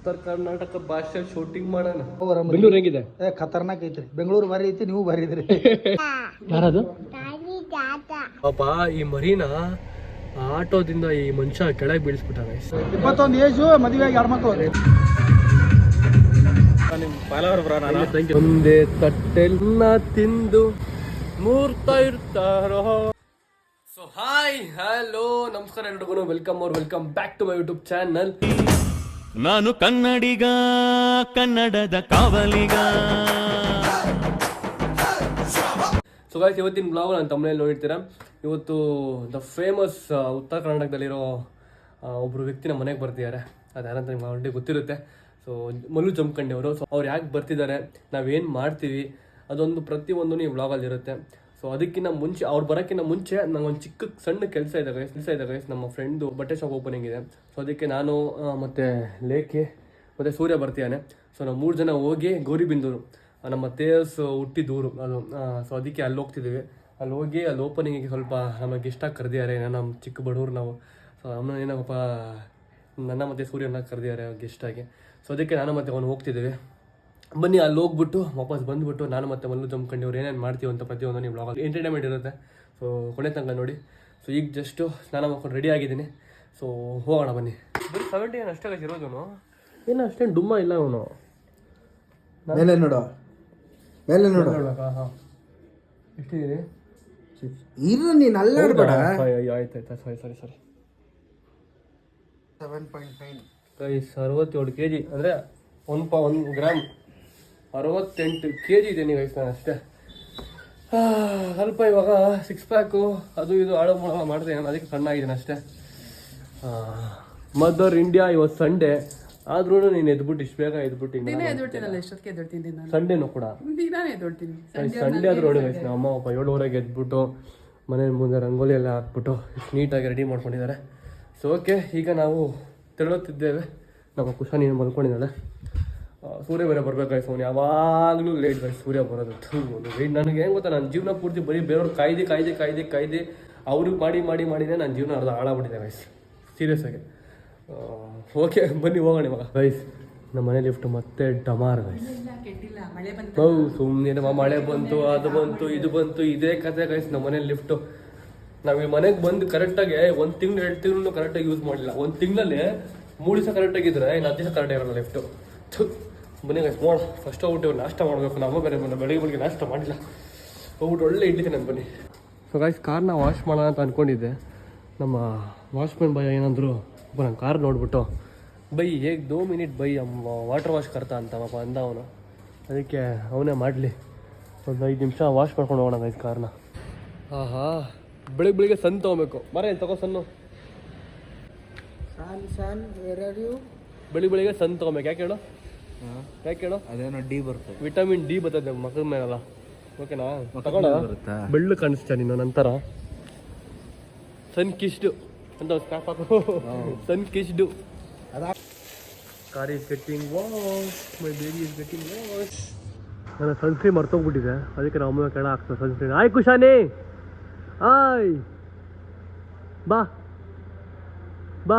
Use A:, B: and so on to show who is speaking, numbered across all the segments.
A: ಉತ್ತರ ಕರ್ನಾಟಕ ಭಾಷೆ ಶೂಟಿಂಗ್ ಮಾಡೋಣ. ಬೆಂಗಳೂರು ಹೇಗಿದೆ?
B: ಖತರ್ನಾಕ್ ಐತ್ರಿ. ಬೆಂಗಳೂರು ಭಾರಿ ಐತಿ, ನೀವು ಭಾರಿ ಇದ್ರಿ.
A: ಯಾರದು ಪಾಪ ಈ ಮರಿನ ಆಟೋದಿಂದ ಈ ಮನುಷ್ಯ ಕೆಳಗೆ ಬೀಳಿಸ್ಬಿಟ್ಟ.
B: 21 ಏಜು, ಮದುವೆ ಆಗಿ 2 ಮಕ್ಕಳು.
A: ಒಂದೇ ತಟ್ಟೆಲ್ಲ ತಿಂದು ಮೂರ್ತಾ ಇರ್ತಾರೋ. ಸೊ ಹಾಯ್ ಹಲೋ ನಮಸ್ಕಾರ ಎಲ್ರಿಗೂ, welcome back to my YouTube channel.
C: ನಾನು ಕನ್ನಡಿಗ, ಕನ್ನಡದ ಕಾವಲಿಗ.
A: ಸೊ ಗಾಯ್ಸ್, ಇವತ್ತಿನ ಬ್ಲಾಗ್ ನಾನು ತಮ್ಮನೇಲಿ ನೋಡಿರ್ತೀರ. ಇವತ್ತು ದ ಫೇಮಸ್ ಉತ್ತರ ಕರ್ನಾಟಕದಲ್ಲಿರೋ ಒಬ್ಬರು ವ್ಯಕ್ತಿ ನಮ್ಮ ಮನೆಗೆ ಬರ್ತಿದ್ದಾರೆ. ಅದು ಯಾರಂತ ನಿಮ್ಗೆ ಆಲ್ರೆಡಿ ಗೊತ್ತಿರುತ್ತೆ. ಸೊ ಮಲ್ಲು ಜಮಖಂಡಿ ಅವರು. ಸೊ ಅವ್ರು ಯಾಕೆ ಬರ್ತಿದ್ದಾರೆ, ನಾವೇನು ಮಾಡ್ತೀವಿ, ಅದೊಂದು ಪ್ರತಿಯೊಂದು ಈ ವ್ಲಾಗಲ್ಲಿ ಇರುತ್ತೆ. ಸೊ ಅದಕ್ಕಿಂತ ಮುಂಚೆ, ಅವ್ರು ಬರೋಕ್ಕಿಂತ ಮುಂಚೆ ನಂಗೊಂದು ಸಣ್ಣ ಕೆಲಸ ಇದೆ ಗೈಸ್. ನಮ್ಮ ಫ್ರೆಂಡು ಬಟ್ಟೆ ಶಾಪ್ ಓಪನಿಂಗ್ ಇದೆ. ಸೊ ಅದಕ್ಕೆ ನಾನು ಮತ್ತು ಲೇಖೆ ಮತ್ತು ಸೂರ್ಯ ಬರ್ತಿದ್ದಾನೆ. ಸೊ ನಾವು 3 ಜನ ಹೋಗಿ ಗೌರಿಬಿದನೂರು, ನಮ್ಮ ತೇಜಸ್ ಹುಟ್ಟಿದೂರು ಅದು. ಸೊ ಅದಕ್ಕೆ ಅಲ್ಲಿ ಹೋಗ್ತಿದ್ದೀವಿ. ಅಲ್ಲಿ ಹೋಗಿ ಅಲ್ಲಿ ಓಪನಿಂಗಿಗೆ ಸ್ವಲ್ಪ ನಮಗೆ ಗೆಸ್ಟಾಗಿ ಕರೆದಿದ್ದಾರೆ. ನಮ್ಮ ಚಿಕ್ಕ ಬಡವರು ನಾವು. ಸೊ ಏನಪ್ಪ, ನನ್ನ ಮತ್ತು ಸೂರ್ಯನ ಕರೆದಿದ್ದಾರೆ ಗೆಸ್ಟಾಗಿ. ಸೊ ಅದಕ್ಕೆ ನಾನು ಮತ್ತು ಅವನು ಹೋಗ್ತಿದ್ದೀವಿ. ಬನ್ನಿ, ಅಲ್ಲಿ ಹೋಗ್ಬಿಟ್ಟು ವಾಪಸ್ ಬಂದುಬಿಟ್ಟು ನಾನು ಮತ್ತು ಮಲ್ಲು ಜಮಖಂಡಿ ಅವ್ರು ಏನೇನು ಮಾಡ್ತೀವಿ ಅಂತ ಪ್ರತಿಯೊಂದು ನೀವು ಬ್ಲಾಗಲ್ಲಿ ಎಂಟರ್ಟೈನ್ಮೆಂಟ್ ಇರುತ್ತೆ. ಸೊ ಕೊನೆ ತನಕ ನೋಡಿ. ಸೊ ಈಗ ಜಸ್ಟು ಸ್ನಾನ ಮಾಡ್ಕೊಂಡು ರೆಡಿ ಆಗಿದ್ದೀನಿ. ಸೊ ಹೋಗೋಣ ಬನ್ನಿ. ಬರೀ 70 ಅಷ್ಟೇ ಇರೋದು, ಏನು ಅಷ್ಟೇನು ಡುಮ್ಮ ಇಲ್ಲ ಅವನು.
B: ಮೇಲೆ ನೋಡು.
A: ಹಾಂ, ಎಷ್ಟಿದೆ?
B: ಇರು, ನೀನು ಅಲ್ಲಾಡ್ಬೇಡ.
A: ಆಯ್ತು ಸಾರಿ
B: 7.9
A: 67 kg ಅಂದರೆ 1 ಗ್ರಾಮ್ 68 kg ಇದೆ ನೀವು ಗೈಸ್. ನಾನು ಅಷ್ಟೇ ಸ್ವಲ್ಪ ಇವಾಗ 6 ಪ್ಯಾಕು ಅದು ಇದು ಆಳೋ ಮಾಡ್ತೇನೆ. ನಾನು ಅದಕ್ಕೆ ಸಣ್ಣ ಆಗಿದ್ದೀನಿ ಅಷ್ಟೇ. ಮದರ್ ಇಂಡಿಯಾ ಇವತ್ತು ಸಂಡೇ ಆದ್ರೂ ನೀನು ಎದ್ಬಿಟ್ಟು ಇಷ್ಟು ಬೇಗ ಸಂಡೇನೂ ಕೂಡ ಸಂಡೇ ಆದ್ರೂ ನೋಡಿ ಗೈಸ್. ನಮ್ಮ ಅಮ್ಮ 7:30 ಎದ್ಬಿಟ್ಟು ಮನೆ ಮುಂದೆ ರಂಗೋಲಿ ಎಲ್ಲ ಹಾಕ್ಬಿಟ್ಟು ನೀಟಾಗಿ ರೆಡಿ ಮಾಡ್ಕೊಂಡಿದ್ದಾರೆ. ಸೊ ಓಕೆ, ಈಗ ನಾವು ತೆರಳುತ್ತಿದ್ದೇವೆ. ನಮ್ಮ ಕುಶ ನೀನು ಮಲ್ಕೊಂಡಿದ್ದಾಳೆ. ಸೂರ್ಯ ಬೇರೆ ಬರ್ಬೇಕು ಗೈಸ್. ಅವ್ನು ಯಾವಾಗಲೂ ಲೇಟ್ ಗೈಸ್ ಸೂರ್ಯ ಬರೋದು. ಲೇಟ್ ನನಗೆ ಹೆಂಗೆ ಗೊತ್ತಾ, ನನ್ನ ಜೀವನ ಪೂರ್ತಿ ಬರೀ ಬೇರೆಯವ್ರು ಕಾಯ್ದೆ ಅವ್ರಿಗೆ ಮಾಡಿನೇ ನನ್ನ ಜೀವನ ಅರ್ಧ ಹಾಳಾಗ್ಬಿಟ್ಟಿದೆ ಗೈಸ್, ಸೀರಿಯಸ್ ಆಗಿ. ಓಕೆ ಬನ್ನಿ ಹೋಗೋಣ ಇವಾಗ ಗೈಸ್. ನಮ್ಮ ಮನೆ ಲಿಫ್ಟ್ ಮತ್ತೆ ಡಮಾರ್ ಗೈಸ್. ಹೌದು, ಸುಮ್ಮನೆ ಮಳೆ ಬಂತು, ಅದು ಬಂತು, ಇದು ಬಂತು, ಇದೇ ಕತೆ ಗೈಸ್. ನಮ್ಮ ಮನೇಲಿ ಲಿಫ್ಟು ನಾವು ಈ ಮನೆಗೆ ಬಂದು ಕರೆಕ್ಟಾಗಿ 1 ತಿಂಗಳು 2 ತಿಂಗಳು ಕರೆಕ್ಟಾಗಿ ಯೂಸ್ ಮಾಡಲಿಲ್ಲ. 1 ತಿಂಗಳಲ್ಲಿ 3 ದಿವಸ ಕರೆಕ್ಟಾಗಿದ್ದರೆ ಇನ್ನು 10 ದಿವಸ ಕರೆಕ್ಟಾಗಿ ಇರೋಲ್ಲ ಲಿಫ್ಟು. ಬನ್ನಿ ಗೈಸ್ ನೋಡ, ಫಸ್ಟ್ ಹೋಗ್ಬಿಟ್ಟು ನಾಷ್ಟ ಮಾಡಬೇಕು. ನಮ್ಮ ಬೇರೆ ಬೆಳಿಗ್ಗೆ ನಾಷ್ಟ ಮಾಡಿಲ್ಲ, ಹೋಗ್ಬಿಟ್ಟು ಒಳ್ಳೆ ಇಟ್ಟಿದ್ದೀನಿ ನಾನು. ಬನ್ನಿ. ಸೊ ಗೈಸ್, ಕಾರ್ನ ವಾಶ್ ಮಾಡೋಣ ಅಂತ ಅಂದ್ಕೊಂಡಿದ್ದೆ. ನಮ್ಮ ವಾಶ್ಮ್ಯಾನ್ ಭಯ ಏನಂದ್ರು, ನನ್ನ ಕಾರ್ ನೋಡ್ಬಿಟ್ಟು ಬೈ ಹೇಗೆ 2 ಮಿನಿಟ್ ಬೈ ವಾಟರ್ ವಾಶ್ ಕರ್ತಾ ಅಂತ ಪಾಪ ಅಂದ ಅವನು. ಅದಕ್ಕೆ ಅವನೇ ಮಾಡಲಿ, ಒಂದು 5 ನಿಮಿಷ ವಾಶ್ ಮಾಡ್ಕೊಂಡು ಹೋಗೋಣ ಗೈಸ್ ಕಾರ್ನ. ಆಹಾ, ಬೆಳಿಗ್ಗೆ ಸಣ್ಣ ತೊಗೋಬೇಕು. ಮರ ತಗೋ ಸಣ್ಣ. ಬೆಳಿಗ್ಗೆ ಸಣ್ಣ ತೊಗೋಬೇಕು. ಯಾಕೆ ಹೇಳು?
B: ಅದೇನೋ ಡಿ ಬರ್ತದೆ,
A: ವಿಟಮಿನ್ ಡಿ ಬರ್ತದೆ ಮಕ್ಕಳ ಮೇಲೆಲ್ಲ. ಓಕೆನಾ? ತಗೋಣ. ಬೆಳ್ಳು ಕಾಣಿಸ್ತಾ ನೀನು ನಂತರ. ಸನ್ ಕಿಶ್ಡು ಅಂತ sun kissed. Car is getting wash, my baby is getting wash. ನನ್ನ ಸನ್ಸ್ಕ್ರೀನ್ ಮರ್ತೋಗ್ಬಿಟ್ಟಿದೆ, ಅದಕ್ಕೆ ನಾವು ಅಮ್ಮ ಕೆಳ ಹಾಕ್ತೇವೆ ಸನ್ಸ್ಕ್ರೀನ್. ಆಯ್ ಕುಶಾನಿ, ಆಯ್ ಬಾ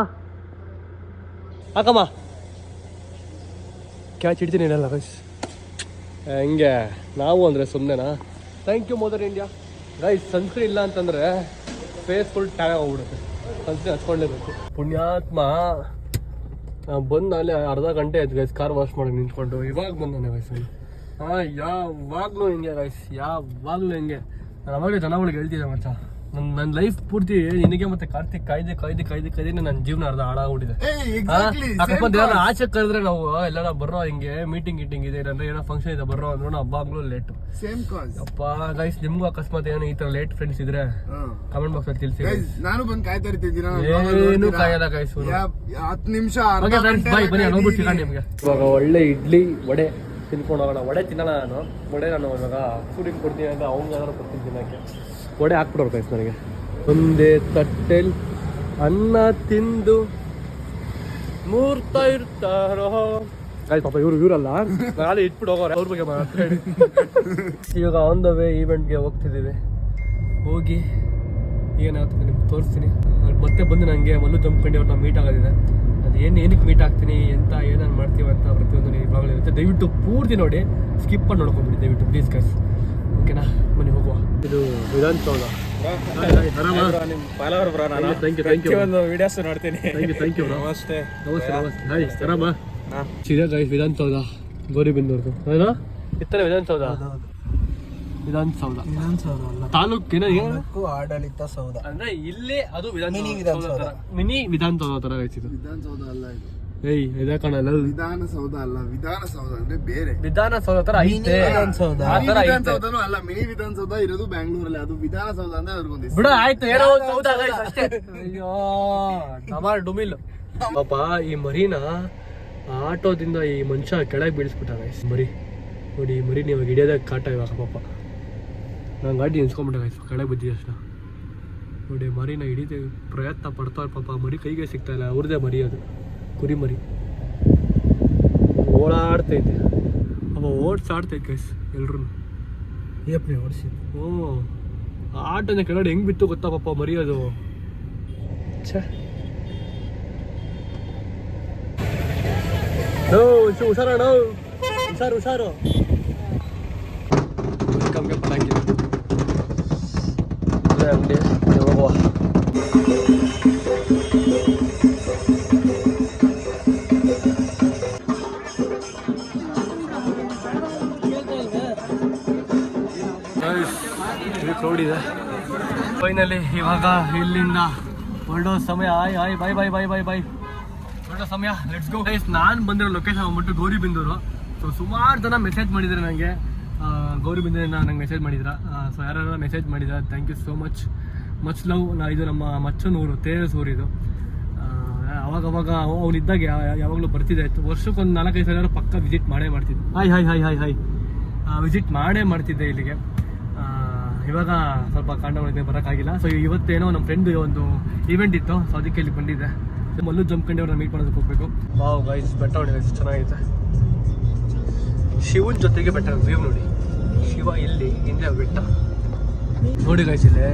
A: ಹಾಕಮ್ಮ. ಕ್ಯಾಚ್ ಹಿಡ್ತೀನಿ ಏನಲ್ಲ ಗೈಸ್. ಹೆಂಗೆ ನಾವು ಅಂದರೆ ಸುಮ್ಮನೆನಾ? Thank you mother India guys. Sunscreen ಇಲ್ಲ ಅಂತಂದರೆ ಫೇಸ್ ಫುಲ್ ಟ್ಯಾಗ್ ಆಗ್ಬಿಡುತ್ತೆ. ಸನ್ಸ್ಕ್ರೀನ್ ಹಚ್ಕೊಳ್ಳೇಬೇಕು. ಪುಣ್ಯಾತ್ಮ ಬಂದು ಅಲ್ಲೇ ಅರ್ಧ ಗಂಟೆ ಆಯ್ತು ಗೈಸ್ ಕಾರ್ ವಾಶ್ ಮಾಡಿ ನಿಂತ್ಕೊಂಡು. ಇವಾಗ ಬಂದಾನೆ ಗೈಸ್. ಯಾವಾಗಲೂ ಹಿಂಗೆ ಗೈಸ್, ಯಾವಾಗಲೂ ಹಿಂಗೆ. ನಾನು ಅವಾಗಲೇ ಜನಗಳಿಗೆ ಹೇಳ್ತಿದ್ದೆ ಮಚ್ಚ, ನನ್ನ ಲೈಫ್ ಪೂರ್ತಿ ನಿನಗೆ ಮತ್ತೆ ಕಾರ್ತಿಕ್ ಕಾಯ್ದೆ ನನ್ನ ಜೀವನ ಅರ್ಧ ಹಾಳಾಗ್ಬಿಟ್ಟಿದೆ. ಅಕಸ್ಮಾತ್ ಏನಾದ್ರು ಆಚೆ ಕರೆದ್ರೆ ನಾವು ಎಲ್ಲ ಬರೋ ಹಿಂಗೆ ಮೀಟಿಂಗ್ ಇದೆ ಅಂದ್ರೆ ಏನೋ ಫಂಕ್ಷನ್ ಇದೆ ಬರೋ ಅಂದ್ರೆ ಹಬ್ಬಾಗ್ಲೂ ಲೇಟು. ಅಪ್ಪ ಗೈಸ್, ನಿಮ್ಗೂ ಅಕಸ್ಮಾತ್ ಏನೋ ಈ ತರ ಲೇಟ್ ಫ್ರೆಂಡ್ಸ್ ಇದ್ರೆ ಕಮೆಂಟ್ ಬಾಕ್ಸ್ ಅಲ್ಲಿ ತಿಳಿಸಿ.
B: ನಾನು ಬಂದು ಕಾಯ್ತಾ ಇರ್ತಿದ್ದೀನಿ.
A: ಏನು ಕಾಯಲ್ಲ ಗೈಸ್,
B: 10 ನಿಮಿಷ
A: ಬನ್ನಿ ಹೋಗ್ಬಿಟ್ಟು ನಿಮ್ಗೆ. ಇವಾಗ ಒಳ್ಳೆ ಇಡ್ಲಿ ವಡೆ ತಿನ್ಕೊಂಡು ಹೋಗೋಣ. ವಡೆ ತಿನ್ನೋಣ ನಾನು ಇವಾಗ ಸೂರ್ಯಕ್ಕೆ ಕೊಡ್ತೀನಿ ಅಂತ ಅವ್ನಿಗಾದ್ರೂ ಕೊಡ್ತೀನಿ ತಿನ್ನೋಕ್ಕೆ. ವಡೆ ಹಾಕ್ಬಿಡೋರು ಗೈಸ್ ನನಗೆ. ಒಂದೇ ತಟ್ಟೆಲ್ ಅನ್ನ ತಿಂದು ಮೂರ್ತಾ ಇರ್ತಾರೋ ಗೈಸ್. ಪಾಪ ಇವರಲ್ಲ, ನಾಳೆ ಇಟ್ಬಿಟ್ಟು ಹೋಗೋರು, ಅವ್ರ ಬಗ್ಗೆ ಮಾತಾಡಿ. ಇವಾಗ ಆನ್ ದ ವೇ ಈವೆಂಟ್ಗೆ ಹೋಗ್ತಿದ್ದೀವಿ. ಹೋಗಿ ಏನಾಗ್ತದೆ ನಿಮ್ಗೆ ತೋರಿಸ್ತೀನಿ. ಮತ್ತೆ ಬಂದು ನನಗೆ ಮಲ್ಲು ಜಮಖಂಡಿ ಅವ್ರನ್ನ ಮೀಟ್ ಆಗೋದಿದೆ. ಅದು ಏನಕ್ಕೆ ಮೀಟ್ ಆಗ್ತೀನಿ ಎಂತ ಏನಾರು ಮಾಡ್ತೀವಿ ಅಂತ ಪ್ರತಿಯೊಂದು ಈ ಬ್ಲಾಗಲ್ಲಿ ಇರುತ್ತೆ. ದಯವಿಟ್ಟು ಪೂರ್ತಿ ನೋಡಿ, ಸ್ಕಿಪ್ ಮಾಡಿ ನೋಡ್ಕೊಂಬಿಡಿ ದಯವಿಟ್ಟು ಪ್ಲೀಸ್ ಗೈಸ್. ಓಕೆನಾ, ಬನ್ನಿ ಹೋಗುವ. ಇದು ವಿಧಾನಸೌಧ.
B: ವಿಡಿಯೋಸ್ ನೋಡ್ತೀನಿ.
A: ಥ್ಯಾಂಕ್ ಯು
B: ನಮಸ್ತೆ.
A: ಹಾಯ್ ಆರಾಮ. ಸೀದಾ ಗೈಸ್ ವಿಧಾನಸೌಧ ಗೌರಿಬಿದನೂರ್ದು ಅಲ್ಲ ಇತ್ತಲ್ಲ ವಿಧಾನಸೌಧ. ವಿಧಾನಸೌಧ ತಾಲೂಕಿನ
B: ಆಡಳಿತ ಸೌಧ
A: ಅಂದ್ರೆ ಇಲ್ಲೇ ಅದು
B: ವಿಧಾನಸೌಧ.
A: ಮಿನಿ ವಿಧಾನಸೌಧ ತರ ಇದು.
B: ವಿಧಾನಸೌಧ ಅಲ್ಲ ಇದು.
A: ಏಯ್ ಇದೇ ಕಾಣಲ್ಲ,
B: ವಿಧಾನಸೌಧ ಅಲ್ಲ, ವಿಧಾನಸೌಧ ಅಂದ್ರೆ ಬೇರೆ.
A: ವಿಧಾನಸೌಧ ತರ ಐತೆ.
B: ವಿಧಾನಸೌಧ
A: ಆ ತರ ಐತೆ.
B: ವಿಧಾನಸೌಧನೂ ಅಲ್ಲ, ಮಿನಿ ವಿಧಾನಸೌಧ ಇರೋದು ಬ್ಯಾಂಗ್ಳೂರಲ್ಲಿ. ಅದು ವಿಧಾನಸೌಧ ಅಂದ್ರೆ ಅವ್ರಿಗೊಂದು
A: ಬಿಡ ಆಯ್ತು, ಏನೋ ಒಂದು ಸೌಧ guys ಅಷ್ಟೇ. ಅಯ್ಯೋ ಡಮಾರ್ ಡುಮಿಲ್. ಪಾಪ ಈ ಮರಿನ ಆಟೋದಿಂದ ಈ ಮನುಷ್ಯ ಕೆಳಗೆ ಬೀಳಿಸ್ಬಿಟ್ಟ ಗೈಸ್. ಮರಿ ನೋಡಿ, ಈ ಮರಿ ನೀವು ಹಿಡಿಯೋದಾಗ ಕಾಟ ಇವಾಗ ಪಾಪ. ನಾನು ಗಾಡಿ ನಿಲ್ಸ್ಕೊಂಡ್ಬಿಟ್ಟೆ ಗೈಸ್, ಕೆಳಗೆ ಬಿದ್ದಿದೆ ಅಷ್ಟ. ನೋಡಿ ಮರಿನ ಹಿಡಿದ ಪ್ರಯತ್ನ ಪಡ್ತಾವ್ರೆ ಪಾಪ. ಮರಿ ಕೈಗೆ ಸಿಗ್ತಾ ಇಲ್ಲ, ಅವ್ರದ್ದೇ ಮರಿ, ಅದು ಕುರಿ ಮರಿ ಓಡಾಡ್ತೈತೆ. ಅವ ಓಡ್ಸಾಡ್ತೈತೆ ಗೈಸ್ ಎಲ್ರು.
B: ಓಡಿಸಿ.
A: ಹ್ಞೂ ಆಟನ ಕೆಳಗಡೆ ಹೆಂಗ್ ಬಿತ್ತು ಗೊತ್ತಾ ಪಾಪ ಮರಿ ಅದು. ಹುಷಾರಣ, ಹುಷಾರು. ಕಮ್ಗೆ ಪಟಾಕಿ ಅಂಗಡಿ ಹೋಗುವ. ಕ್ರೌಡ್ ಇದೆ. ಫೈನಲಿ ಇವಾಗ ಇಲ್ಲಿಂದ ಹೊರಡೋ ಸಮಯ. ಆಯ್ bye bye bye bye bye ಹೊರಡೋ ಸಮಯ. Let's go guys. ನಾನು ಬಂದಿರೋ ಲೊಕೇಶನ್ ಬಂದ್ಬಿಟ್ಟು ಗೌರಿಬಿದನೂರು. ಸೊ ಸುಮಾರು ಜನ ಮೆಸೇಜ್ ಮಾಡಿದ್ದಾರೆ ನನಗೆ, ಗೌರಿಬಿದನೂರಿಂದ ನಂಗೆ ಮೆಸೇಜ್ ಮಾಡಿದ್ರ. ಸೊ ಯಾರು ಮೆಸೇಜ್ ಮಾಡಿದ್ದಾರೆ, thank you so much love. ಇದು ನಮ್ಮ ಮಚ್ಚನೂರು, ತೇಜಸ್ ಊರು ಇದು. ಅವಾಗ ಅವನಿದ್ದಾಗ ಯಾವಾಗಲೂ ಬರ್ತಿದ್ದೆ. ವರ್ಷಕ್ಕೊಂದು 4-5 ಸಲ ಪಕ್ಕ ವಿಸಿಟ್ ಮಾಡೇ ಮಾಡ್ತಿದ್ದೆ. ಹಾಯ್ ವಿಸಿಟ್ ಮಾಡೇ ಮಾಡ್ತಿದ್ದೆ ಇಲ್ಲಿಗೆ. ಇವಾಗ ಸ್ವಲ್ಪ ಕಾಂಡ ಮಾಡಿದ್ದೆ, ಬರೋಕ್ಕಾಗಿಲ್ಲ. ಸೊ ಇವತ್ತೇನೋ ನಮ್ಮ ಫ್ರೆಂಡ್ ಒಂದು ಈವೆಂಟ್ ಇತ್ತು, ಸೊ ಅದಕ್ಕೆ ಇಲ್ಲಿ ಬಂದಿದ್ದೆ. ಮಲ್ಲು ಜಂಪ್ಕಂಡಿ ಅವ್ರನ್ನ ಮೀಟ್ ಮಾಡೋದಕ್ಕೆ ಹೋಗ್ಬೇಕು. ವಾವ್ ಗೈಸ್, ಬೆಟ್ಟ ನೋಡಿ ಗೈಸ್, ಚೆನ್ನಾಗಿದೆ. ಶಿವನ್ ಜೊತೆಗೆ ಬೆಟ್ಟ ವ್ಯೂ ನೋಡಿ. ಶಿವ ಇಲ್ಲಿ, ಹಿಂದೆ ಬೆಟ್ಟ ನೋಡಿ ಗೈಸ್. ಇಲ್ಲೇ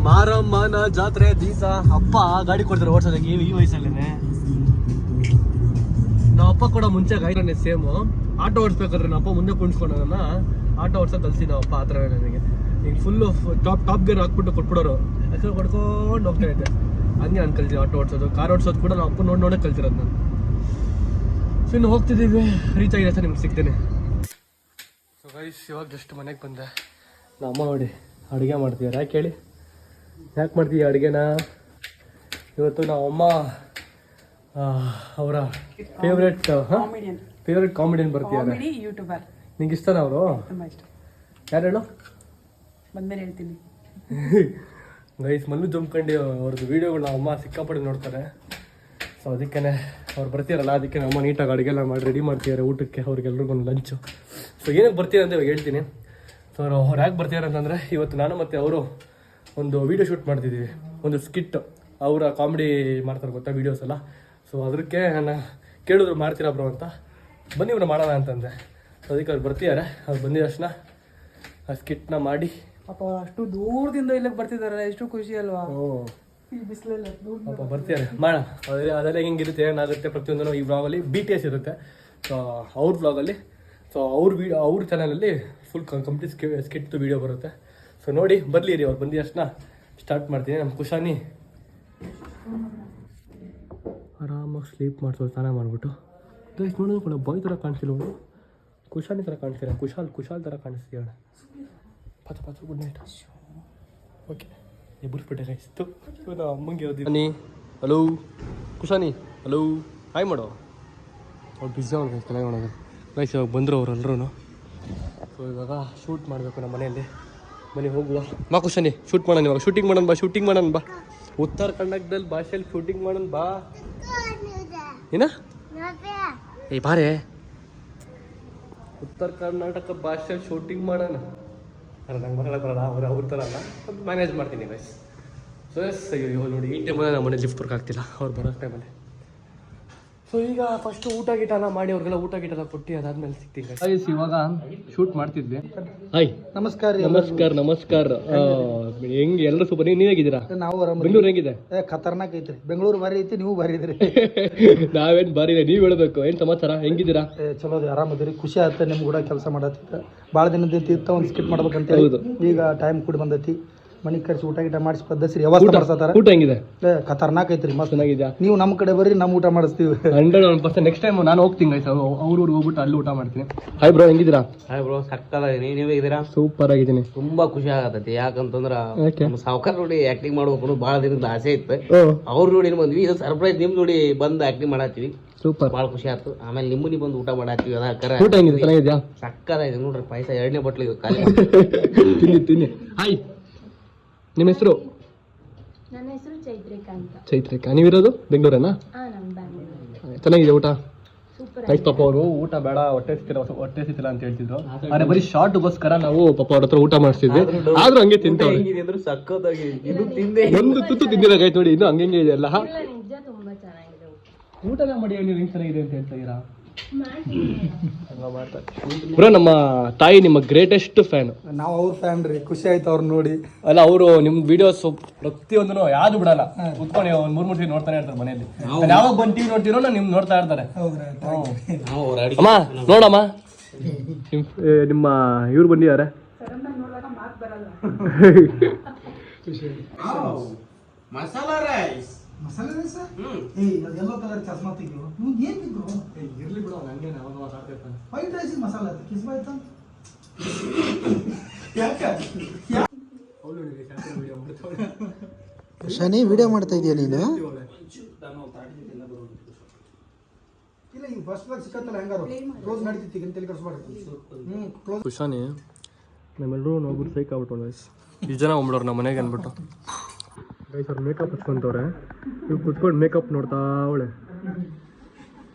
A: ಮಾರಮ್ಮನ ಜಾತ್ರೆ ದಿವಸ ಅಪ್ಪ ಗಾಡಿ ಕೊಡ್ತಾರೆ ಓಡಿಸೋದಕ್ಕೆ ಈ ವಯಸ್ಸಲ್ಲೇನೆ. ನಮ್ಮ ಅಪ್ಪ ಕೂಡ ಮುಂಚೆ ಗಾಡಿ ಸೇಮ್ ಆಟೋ ಓಡಿಸ್ಬೇಕಾದ್ರೆ ನಮ್ಮ ಅಪ್ಪ ಮುಂದೆ ಕುಣಿಸ್ಕೊಂಡೋದನ್ನ ಆಟೋ ಓಡಿಸೋ ಕಲ್ಸಿ ನಮ್ಮ ಅಪ್ಪ. ಆ ಥರ ನನಗೆ ಈಗ ಫುಲ್ಲು ಟಾಪ್ ಗೇರ್ ಹಾಕ್ಬಿಟ್ಟು ಕೊಟ್ಬಿಡೋರು, ಹೆಸರು ಕೊಡ್ಕೊಂಡು ಹೋಗ್ತಾ ಇದ್ದೆ. ಹಂಗೆ ನಾನು ಕಲ್ತಿದ್ದೆ ಆಟೋ ಓಡಿಸೋದು. ಕಾರ್ ಓಡಿಸೋದು ಕೂಡ ನಮ್ಮ ಅಪ್ಪ ನೋಡೇ ಕಲ್ತಿರೋದು ನಾನು. ಸೊ ಇನ್ನು ಹೋಗ್ತಿದ್ದೀವಿ, ರೀಚ್ ಆಗಿದೆ ಸರ್, ನಿಮ್ಗೆ ಸಿಗ್ತೇನೆ. ಸೊ ಗೈಸ್ ಇವಾಗ ಜಸ್ಟ್ ಮನೆಗೆ ಬಂದೆ. ನಮ್ಮ ಅಮ್ಮ ನೋಡಿ ಅಡುಗೆ ಮಾಡ್ತಿದ್ದಾರೆ. ಯಾಕೆ ಹೇಳಿ, ಯಾಕೆ ಮಾಡ್ತೀವಿ ಅಡುಗೆನ? ಇವತ್ತು ನಮ್ಮಮ್ಮ ಅವರ ಫೇವ್ರೆಟ್ ಕಾಮಿಡಿಯನ್ ಬರ್ತಿದ್ದಾರೆ. ನಿಂಗೆ ಇಷ್ಟನಾ ಅವರು? ಯಾರು ಹೇಳು?
D: ಬಂದ್ಮೇಲೆ ಹೇಳ್ತೀನಿ.
A: ಗೈಸ್ ಮಲ್ಲು ಜಂಪ್ಕಂಡಿ ಅವ್ರದ್ದು ವೀಡಿಯೋಗಳನ್ನ ಅಮ್ಮ ಸಿಕ್ಕಾಪಟ್ಟೆ ನೋಡ್ತಾರೆ. ಸೊ ಅದಕ್ಕೆ ಅವ್ರು ಬರ್ತೀರಲ್ಲ, ಅದಕ್ಕೆ ನಮ್ಮ ನೀಟಾಗಿ ಅಡುಗೆಲ್ಲ ಮಾಡಿ ರೆಡಿ ಮಾಡ್ತಿದ್ದಾರೆ ಊಟಕ್ಕೆ ಅವ್ರಿಗೆಲ್ರಿಗೂ ಒಂದು ಲಂಚು. ಸೊ ಏನಕ್ಕೆ ಬರ್ತೀರ ಅಂತ ಇವಾಗ ಹೇಳ್ತೀನಿ. ಸೊ ಅವ್ರು ಯಾಕೆ ಬರ್ತಿದ್ದಾರೆ ಅಂತಂದರೆ, ಇವತ್ತು ನಾನು ಮತ್ತು ಅವರು ಒಂದು ವೀಡಿಯೋ ಶೂಟ್ ಮಾಡ್ತಿದ್ದೀವಿ, ಒಂದು ಸ್ಕಿಟ್. ಅವರ ಕಾಮಿಡಿ ಮಾಡ್ತಾರೆ ಗೊತ್ತಾ ವೀಡಿಯೋಸ್ ಎಲ್ಲ. ಸೊ ಅದಕ್ಕೆ ನಾನು ಕೇಳಿದ್ರು ಮಾಡ್ತೀರಾ ಬ್ರೋ ಅಂತ. ಬನ್ನಿ ಇವ್ರು ಮಾಡೋಣ ಅಂತಂದೆ. ಸೊ ಅದಕ್ಕೆ ಅವ್ರು ಬರ್ತಿದ್ದಾರೆ. ಅವ್ರು ಬಂದಿದ ತಕ್ಷಣ ಆ ಸ್ಕಿಟ್ನ ಮಾಡಿ
D: ಪಾಪ ಅಷ್ಟು ದೂರದಿಂದ ಇಲ್ಲಿಗೆ ಬರ್ತಿದಾರಲ್ಲ, ಎಷ್ಟು ಖುಷಿ ಅಲ್ವಾ? ಈ ಬಿಸಿಲಲ್ಲ
A: ಪಾಪ ಬರ್ತಿದ್ದಾರೆ, ಮಾಡೋಣ. ಅದೆಲ್ಲ ಹೆಂಗಿರುತ್ತೆ, ಏನಾಗುತ್ತೆ ಪ್ರತಿಯೊಂದೂ ಈ ಬ್ಲಾಗಲ್ಲಿ BTS ಇರುತ್ತೆ. ಸೊ ಅವ್ರ ಬ್ಲಾಗಲ್ಲಿ, ಸೊ ಅವ್ರ ಚಾನಲಲ್ಲಿ ಫುಲ್ ಕಂಪ್ಲೀಟ್ ಸ್ಕಿಟ್ದು ವೀಡಿಯೋ ಬರುತ್ತೆ. ಸೊ ನೋಡಿ ಬರಲಿ ರೀ, ಅವ್ರು ಬಂದಿದ ತಕ್ಷಣ ಸ್ಟಾರ್ಟ್ ಮಾಡ್ತೀನಿ. ನಮ್ಮ ಕುಶಾನಿ ಆರಾಮಾಗಿ ಸ್ಲೀಪ್ ಮಾಡ್ಸೋದು, ಸ್ನಾನ ಮಾಡಿಬಿಟ್ಟು. ಗೈಸ್ ನೋಡೋದು ಕೂಡ ಬಾಯ್ ಥರ ಕಾಣಿಸ್ತಿಲ್ಲ ಅವಳು, ಕುಶಾನಿ ಥರ ಕಾಣಿಸ್ತೀರ. ಕುಶಾಲ್ ಥರ ಕಾಣಿಸ್ತೀಯ. Pachu good night. ಓಕೆ ಎಬ್ಬರಿಸ್ಬಿಟ್ಟೆ ಗೈಸ್. ನಮ್ಮ ಅಮ್ಮಂಗೆ ಇರೋದು. ಹಲೋ ಕುಶಾನಿ, ಹಲೋ ಹಾಯ್ ಮಾಡೋ. ಅವ್ರು ಬಿಸಿ ಅವ್ನು ಗೈಸ್, ತಲೆ ಮಾಡೋದು ಗೈಸ್. ಇವಾಗ ಬಂದರು ಅವರೆಲ್ಲರೂ. ಸೊ ಇವಾಗ ಶೂಟ್ ಮಾಡಬೇಕು ನಮ್ಮ ಮನೆಯಲ್ಲಿ. ಮನೆ ಹೋಗುವ ಬಾ ಕುಶಾನಿ, ಶೂಟ್ ಮಾಡೋಣ ಇವಾಗ. ಶೂಟಿಂಗ್ ಮಾಡೋಣ ಬಾ. ಉತ್ತರ ಕರ್ನಾಟಕದಲ್ಲಿ ಭಾಷೆಯಲ್ಲಿ ಶೂಟಿಂಗ್ ಮಾಡೋಣ ಬಾ. ಏನ ಏ ಬಾರೇ, ಉತ್ತರ ಕರ್ನಾಟಕ ಭಾಷೆಯಲ್ಲಿ ಶೂಟಿಂಗ್ ಮಾಡೋಣ. ಅಲ್ಲ ನಂಗೆ ಬರೋಲ್ಲ, ಅವ್ರ ಥರ ಅಲ್ಲ, ಮ್ಯಾನೇಜ್ ಮಾಡ್ತೀನಿ ಗೈಸ್. ಸೊ ಎಸ್, ಅಯ್ಯೋ ನೋಡಿ ಈ ಟೈಮಲ್ಲಿ ನಮ್ಮ ಮನೆ ಲಿಫ್ಟ್ ವರ್ಕ್ ಆಗ್ತಿಲ್ಲ. ಅವ್ರು ಬರೋ ಟೈಮಲ್ಲಿ ಸೊ ಈಗ ಫಸ್ಟ್ ಊಟ ಗೀಟ ಎಲ್ಲ ಮಾಡಿ ಅವ್ರಿಗೆಲ್ಲ ಊಟ ಗೀಟ ಎಲ್ಲ ಕೊಟ್ಟು ಅದಾದ್ಮೇಲೆ ಸಿಗ್ತೀನಿ ಗೈಸ್. ಇವಾಗ ಶೂಟ್ ಮಾಡ್ತಿದ್ವಿ. ಹಾಯ್
D: ನಮಸ್ಕಾರ
A: ನಮಸ್ಕಾರ ನಮಸ್ಕಾರ. ಹೆಂಗೆ ಎಲ್ಲರೂ ಸೂಪರ್. ನೀವು ಹೇಗಿದ್ದೀರಾ?
D: ನಾವು
A: ಬೆಂಗಳೂರು ಹೇಗಿದೆ?
D: ಖತರ್ನಾಕ್ ಐತ್ರಿ. ಬೆಂಗಳೂರು ಬಾರಿ ಐತಿ, ನೀವು ಬಾರಿ ಇದ್ರಿ.
A: ನಾವೇನ್ ಬಾರಿ ಇಲ್ಲ, ನೀವ್ ಹೇಳ್ಬೇಕು. ಏನ್ ಸಮಾಚಾರ, ಹೆಂಗಿದ್ದೀರಾ?
D: ಚಲೋ ಆರಾಮದಿರಿ, ಖುಷಿ ಆಯ್ತು ನಿಮ್ ಕೂಡ ಕೆಲಸ ಮಾಡತ್ತ. ಭಾಳ ದಿನದ ಇತ್ತ ಒಂದು ಸ್ಕಿಟ್ ಮಾಡ್ಬೇಕಂತ
A: ಹೌದು.
D: ಈಗ ಟೈಮ್ ಕೂಡಿ ಬಂದೈತಿ. ಮನಿ ಕರ್ಸಿ ಊಟ ಗೀಟ ಮಾಡಿಸಿ ಪದ್ಧತಿ ವ್ಯವಸ್ಥೆ ಮಾಡ್ಸತಾರ.
A: ಊಟ ಹೆಂಗಿದೆ?
D: ಖತರ್ನಾಕ್ ಐತ್ರಿ, ಮಸ್ತ್
A: ಚೆನ್ನಾಗಿದ್ಯಾ?
D: ನೀವು ನಮ್ಮ ಕಡೆ ಬರ್ರಿ, ನಮ್ಮ ಊಟ ಮಾಡಿಸ್ತೀವಿ.
A: 100% ನೆಕ್ಸ್ಟ್ ಟೈಮ್ ನಾನು ಹೋಗ್ತೀನಿ ಗೈಸ್, ಅವ್ರ ಊರಿಗೆ ಹೋಗ್ಬಿಟ್ಟು ಅಲ್ಲಿ ಊಟ ಮಾಡ್ತೀನಿ. ಹಾಯ್ ಬ್ರೋ, ಹೆಂಗಿದ್ದೀರಾ?
E: ಹಾಯ್ ಬ್ರೋ, ಸಕ್ಕತ್ತಾಗಿದ್ದೀನಿ. ನೀವು ಹೇಗಿದ್ದೀರಾ?
A: ಸೂಪರ್ ಆಗಿದ್ದೀನಿ.
E: ತುಂಬಾ ಖುಷಿ ಆಗತೈತಿ. ಯಾಕಂತಂದ್ರ ನಮ್ಮ ಸಾವುಕಾರ ನೋಡಿ ಆಕ್ಟಿಂಗ್ ಮಾಡ್ಬೇಕು ಬಹಳ ದಿನದ ಆಸೆ ಇತ್ತು. ಅವ್ರ ನೋಡಿ ಬಂದ್ವಿ, ಇದು ಸರ್ಪ್ರೈಸ್ ನಿಮ್ ನೋಡಿ ಬಂದು ಆಕ್ಟಿಂಗ್ ಮಾಡತ್ತೀವಿ.
A: ಸೂಪರ್,
E: ಬಹಳ ಖುಷಿ ಆಯ್ತು. ಆಮೇಲೆ ನಿಮ್ಮನಿ ಬಂದು ಊಟ ಮಾಡತ್ತೀವಿ.
A: ಊಟ ಹೆಂಗಿದೆ? ಚೆನ್ನಾಗಿದ್ಯಾ?
E: ಸಕ್ಕತ್ತಾಗಿದೆ ನೋಡ್ರಿ. ಪಾಯಸ 2ನೇ ಬಟ್ಲು ಖಾಲಿ.
A: ತಿನ್ನಿ ತಿನ್ನಿ. ಹಾಯ್, ನಿಮ್ಮ ಹೆಸರು?
F: ನನ್ನ ಹೆಸರು ಚೈತ್ರಿಕಾ ಅಂತ.
A: ಚೈತ್ರಿಕಾ. ನೀವಿರೋದು ಬೆಂಗಳೂರೇನಾ?
F: ನಮ್ಮ ಬ್ಯಾಂಗ್ಳೂರು.
A: ಚೆನ್ನಾಗಿದೆ ಊಟ?
F: ಸೂಪರ್.
A: ಗೈಸ್ ಪಾಪ ಅವರು ಊಟ ಬೇಡ, ಹೊಟ್ಟೆ ಸಿಗ್ತಿಲ್ಲ ಅಂತ ಹೇಳ್ತಿದ್ರು. ಆದ್ರೆ ಬರೀ ಶಾರ್ಟ್ಗೋಸ್ಕರ ನಾವು ಪಾಪ ಅವ್ರ ಹತ್ರ ಊಟ ಮಾಡಿಸ್ತಿದ್ವಿ. ಆದ್ರೂ ಹಂಗೆ ತಿಂತವ್ರೆ.
E: ಹೆಂಗಿದ್ರು ಸಕ್ಕತ್ತಾಗಿ ಇದು ತಿಂದೆ
A: ಒಂದು ತುತ್ತು ತಿಂದಿಲ್ಲ ಗೈಸ್, ನೋಡಿ ಇನ್ನು ಹಂಗೆ ಇದೆ ಎಲ್ಲ.
F: ಇಲ್ಲ, ನಿಜ ತುಂಬಾ ಚೆನ್ನಾಗಿದೆ ಊಟ.
A: ಊಟನ ಮಾಡಿ ನೀವು ಹೆಂಗ್ ಚೆನ್ನಾಗಿದೆ ಅಂತ ಹೇಳ್ತಾ ಇದೀರಾ? ಬ್ರೋ, ನಮ್ಮ ತಾಯಿ ನಿಮ್ಮ ಗ್ರೇಟೆಸ್ಟ್ ಫ್ಯಾನ್.
D: ನಾವು ಅವ್ರ ಫ್ಯಾನ್ ರೀ, ಖುಷಿ ಆಯ್ತು ಅವ್ರು ನೋಡಿ.
A: ಅಲ್ಲ, ಅವರು ನಿಮ್ ವಿಡಿಯೋಸ್ ಪ್ರತಿಯೊಂದು ಯಾವ್ದು ಬಿಡಲ್ಲ, ಕುತ್ಕೊಂಡು ಒಂದ್ 3 ಸಲ ನೋಡ್ತಾನೆ ಇರ್ತಾರೆ ಮನೆಯಲ್ಲಿ. ಯಾವಾಗ ಬಂದ್ ಟಿವಿ ನೋಡ್ತಿರೋ ನಿಮ್ ನೋಡ್ತಾ ಇರ್ತಾರೆ. ಅಮ್ಮ ನೋಡಮ್ಮ, ನಿಮ್ಮ ಇವ್ರು ಬಂದಿದ್ದಾರೆ.
B: ಮಸಾಲಾ ರೈಸ್.
D: ಮಸಾಲೆ ರೈಸ್? ಎಲ್ಲೋ ಕಲರ್ ಚಸ್ಮಾ ತೆಗಿಯೋ. ನೀವು ಏನ್ ಬಿದ್ರು?
A: ಇರ್ಲಿ ಬಿಡು, ಹಂಗೆ ಅವಾಗ ಮಾತಾಡ್ತಿರ್ತಾನೆ.
D: ವೈಟ್ ರೈಸ್ ಮಸಾಲೆ ಅದು ಕಿಸ್ ಬಾಯ್ತು. ಶನಿ ವಿಡಿಯೋ ಮಾಡ್ತಾ ಇದೀಯ ನೀನು? ಇಲ್ಲ, ಈಗ ಫಸ್ಟ್ ಕ್ಲಾಸ್ ಸಿಕ್ಕತ್ತಲ್ಲ, ಹೆಂಗಾರು ಕ್ಲೋಸ್ ಮಾಡ್ತಿತ್ತು. ಈಗ ತಲೆ ಕೆಡಿಸ್ಬಾರ್ದು.
A: ಖುಷಾನಿ ನಮ್ಮೆಲ್ಲರೂ ನೋಡ್ಬಿಟ್ಟು ಫೇಕ್ ಆಗ್ಬಿಟ್ಟು ಗೈಸ್. ಇಷ್ಟು ಜನ ಹೋಗ್ಬಿಡೋರು ನಮ್ಮ ಮನೆಗೆ ಅಂದ್ಬಿಟ್ಟು ಗೈಸ್. ಅವ್ರು ಮೇಕಪ್ ಹಚ್ಕೊಂತವ್ರೆ, ಇವ್ರು ಕುತ್ಕೊಂಡು ಮೇಕಪ್ ನೋಡ್ತಾ ಅವಳೆ.